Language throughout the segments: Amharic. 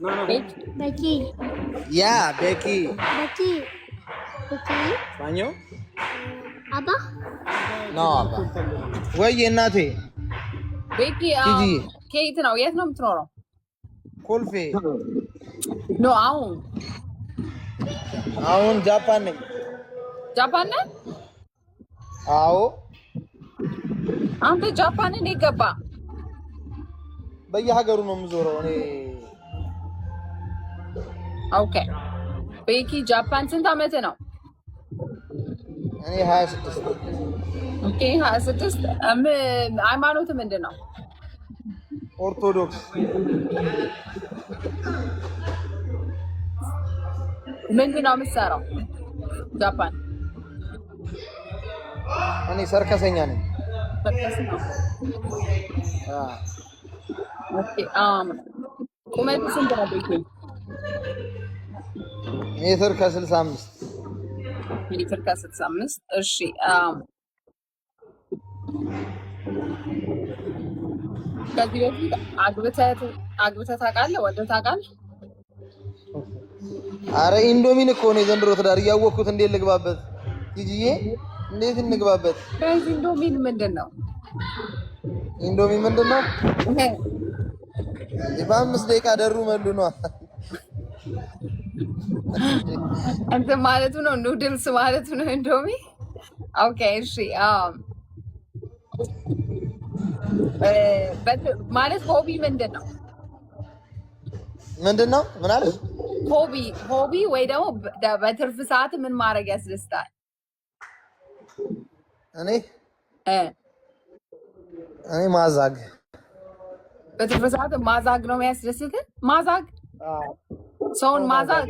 Becky. Yeah, Becky. Becky. Becky. Banyo? Abba? No, Abba. Why እናቴ Becky, ከየት ነው የምትኖረው? ኮልፌ። ኖ አሁን ጃፓን ነኝ። ጃፓን ነህ? አዎ። አንተ ጃፓን እንዴት ገባ? በየሀገሩ ነው የምዞረው እኔ። ኦኬ። ቤኪ ጃፓን ስንት ዓመት ነው? እኔ 26። ኦኬ 26። ሃይማኖት ምንድን ነው? ኦርቶዶክስ። ምንድን ነው የምትሰራው ጃፓን? እኔ ሰርከሰኛ ነኝ። ኦኬ ቁመት ስንት ነው ቤኪ? ሜትር ከ65 ሜትር ከ65 እሺ። ከዚህ በፊት አግብተህ ታውቃለህ? ወልደህ ታውቃለህ? አረ ኢንዶሚን እኮ ነው የዘንድሮ ትዳር እያወቅኩት። እንዴት ልግባበት? ጂጂዬ እንዴት እንግባበት? ከዚህ ኢንዶሚን ምንድን ነው? ኢንዶሚ ምንድን ነው? በ5 ደቂቃ ደሩ መሉ ነው እንትን ማለቱ ነው። ኑድልስ ማለቱ ነው ኢንዶሚ። ኦኬ እሺ። ማለት ሆቢ ምንድን ነው? ምንድን ነው? ምን አለሽ? ሆቢ ወይ ደግሞ በትርፍ ሰዓት ምን ማድረግ ያስደስታል? እኔ ማዛግ። በትርፍ ሰዓት ማዛግ ነው የሚያስደስትህ? ማዛግ ሰውን ማዛግ።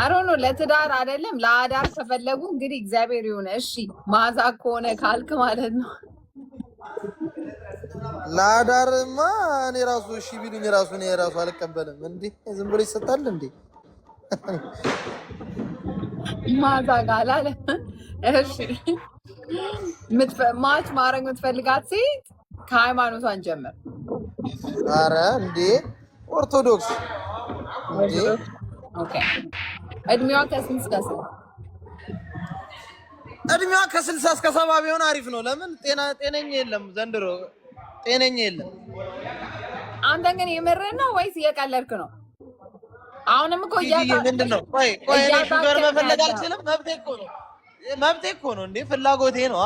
አሮኖ ለትዳር አይደለም ለአዳር ከፈለጉ እንግዲህ እግዚአብሔር ይሁን። እሺ ማዛግ ከሆነ ካልክ ማለት ነው። ለአዳርማ እኔ ራሱ እሺ ቢሉኝ ራሱ እኔ ራሱ አልቀበልም። እንዴ ዝም ብሎ ይሰጣል እንዴ? ማዛግ አላለ። እሺ ማች ማድረግ የምትፈልጋት ሴት ከሃይማኖቷን ጀምር። አረ እንዴ ኦርቶዶክስ እንዴ። ኦኬ እድሜዋ ከስንት እስከ ስንት? እድሜዋ ከ60 እስከ 70 ቢሆን አሪፍ ነው። ለምን ጤነኛ የለም ዘንድሮ፣ ጤነኛ የለም። አንተ ግን የምርህን ነው ወይስ እየቀለድክ ነው? አሁንም እኮ ምንድን ነው? ቆይ እኔ ሹገር መፈለግ አልችልም? መብቴ እኮ ነው እንዴ፣ ፍላጎቴ ነው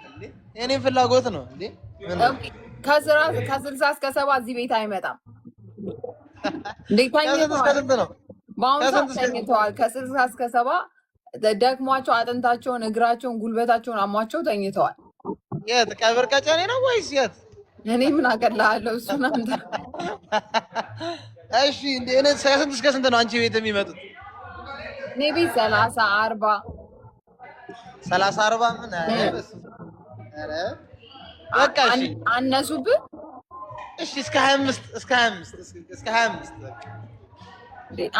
እንዴ፣ የኔም ፍላጎት ነው እንዴ። ከ60 እስከ 70 እዚህ ቤት አይመጣም እንዴ? ተኝተዋል። በአሁኑ ሰዓት ተኝተዋል። ከ60 እስከ 70 ደክሟቸው አጥንታቸውን፣ እግራቸውን፣ ጉልበታቸውን አሟቸው ተኝተዋል። የት ቀብር ቀጨኔ ነው ወይስ የት? እኔ ምን አቀላለሁ እሱን አንተ። እሺ እንዴ እኔ ከስንት እስከ ስንት ነው አንቺ ቤት የሚመጡት? እኔ ቤት 30 40 ምን? ኧረ በቃ እሺ አነሱብህ። እሺ እስከ 25 በቃ።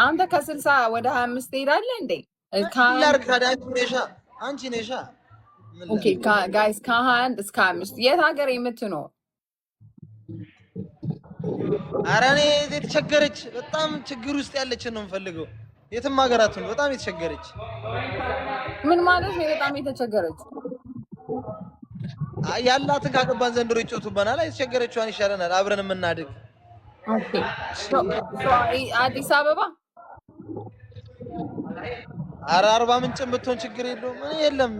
አንተ ከ60 ወደ 25 ትሄዳለህ እንዴ? አንቺ ነሻ። ኦኬ ጋይስ ከ21 እስከ 25 የት ሀገር የምትኖር? ኧረ እኔ የተቸገረች በጣም ችግር ውስጥ ያለችን ነው የምፈልገው። የትም ሀገራቱን በጣም የተቸገረች። ምን ማለት ነው በጣም የተቸገረች? ያላትን ካገባን ዘንድሮ ይጮቱበናል። የተቸገረችዋን ይሻለናል አብረን የምናድግ። ኦኬ አዲስ አበባ ኧረ አርባ ምንጭም ብትሆን ችግር የለውም። እኔ የለም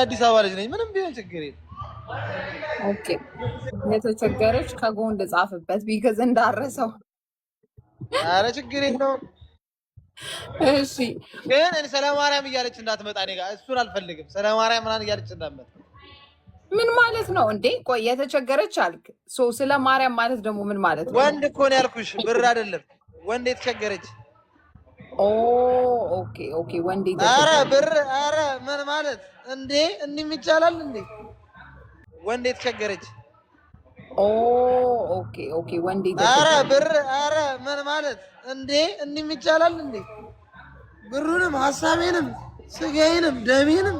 አዲስ አበባ ልጅ ነኝ። ምንም ቢሆን ችግር የለም። ኦኬ የተቸገረች ከጎን ጻፍበት ቢገዝ እንዳረሰው። ኧረ ችግር የለውም። እሺ ግን እኔ ሰላም ማርያም እያለች እንዳትመጣ እኔ ጋር እሱን አልፈልግም። ሰላም ማርያም ምናምን እያለች እንዳትመጣ። ምን ማለት ነው እንዴ? ቆይ የተቸገረች አልክ። ስለ ማርያም ማለት ደግሞ ምን ማለት ነው? ወንድ እኮ ነው ያልኩሽ፣ ብር አይደለም። ወንድ የተቸገረች። ኦኬ ወንድ የተቸገረች። ኧረ ብር ኧረ ምን ማለት እንዴ? እንዲህ ይቻላል እንዴ? ወንድ የተቸገረች። ኦኬ ወንድ የተቸገረች። ኧረ ብር ኧረ ምን ማለት እንዴ? እንዲህ ይቻላል እንዴ? ብሩንም ሀሳቤንም ስጋዬንም ደሜንም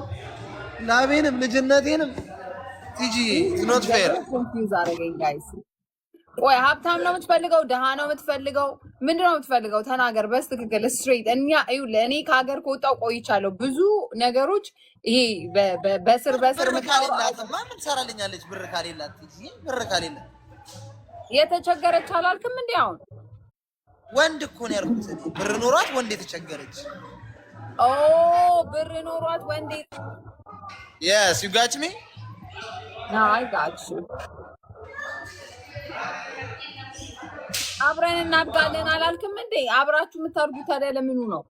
ላቤንም ልጅነቴንም ቲጂ ኖት ፌር ኮንፊውዝ አደረገኝ ጋይስ። ቆይ ሀብታም ነው የምትፈልገው? ድሃ ነው የምትፈልገው? ምንድን ነው የምትፈልገው? ተናገር በስትክክል ስትሬት። እኔ ከሀገር ከወጣሁ ቆይቻለሁ። ብዙ ነገሮች ይሄ በስር ማንም ትሰራልኛለች። ብር ካሌላት ብር ካሌላት የተቸገረች አላልክም እንዴ? አሁን ወንድ እኮ ነው ያልኩት። ብር ኖሯት ወንድ የተቸገረች። ኦ ብር ኖሯት ወንድ yes you got me no I got you አብረን እናድጋለን አላልክም እንዴ? አብራችሁ የምታርጉ ታዲያ ለምኑ ነው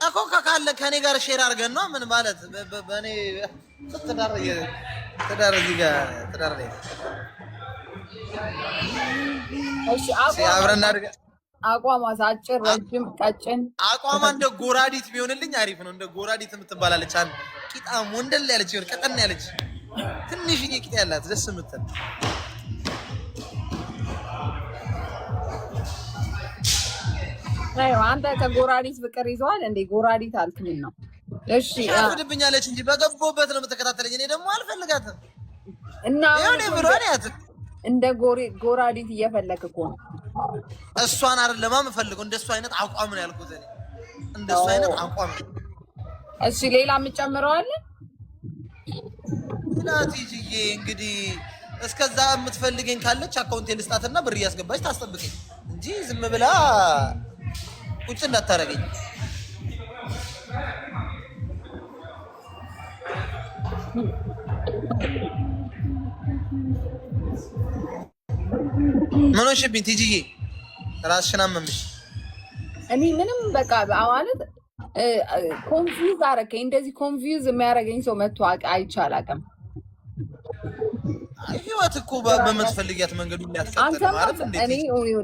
እኮ ካለ ከኔ ጋር ሼር አድርገን ነው። ምን ማለት በእኔ ትዳር እዚህ ጋር ትዳር ላይ እሺ አብረን እናድጋ። አቋሟ አጭር ረጅም ቀጭን አቋሟ እንደ ጎራዲት ቢሆንልኝ አሪፍ ነው። እንደ ጎራዲት የምትባላለች አንድ ቂጣ ወንደል ያለች ይወር ቀጠን ያለች ትንሽዬ ቂጣ ያላት ደስ የምትል አይ አንተ ከጎራዲት ፍቅር ይዘዋል እንዴ? ጎራዲት አልክኝ ነው። እሺ ያፍድብኛለች እንጂ በገቦበት ነው የምትከታተለኝ። እኔ ደግሞ አልፈልጋትም እና ይሁን ብሮንያት እንደ ጎራዲት እየፈለክ እኮ ነው። እሷን አይደለም የምፈልገው፣ እንደሱ አይነት አቋም ነው ያልኩት እኔ። እንደሱ አይነት አቋም። እሺ ሌላ የምጨምረው አለ? ቲጂዬ እንግዲህ እስከዛ የምትፈልገኝ ካለች አካውንቴ ልስጣትና ብር እያስገባች ታስጠብቀኝ እንጂ ዝም ብላ ቁጭ እንዳታረገኝ። ምን ሆንሽብኝ ቲጂዬ? ራስሽን አመምሽ። እኔ ምንም በቃ ማለት ኮንፊውዝ አደረገኝ። እንደዚህ ኮንፊውዝ የሚያደርገኝ ሰው መጥቶ አይቻል አቅም ህይወት እኮ በምትፈልጊያት መንገዱ የሚያስቀጥል ማለት እንዴ? እኔ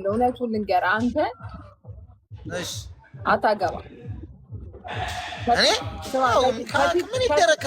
እውነቱን ልንገርህ፣ አንተ እሺ አታገባ እኔ ምን ይደረግ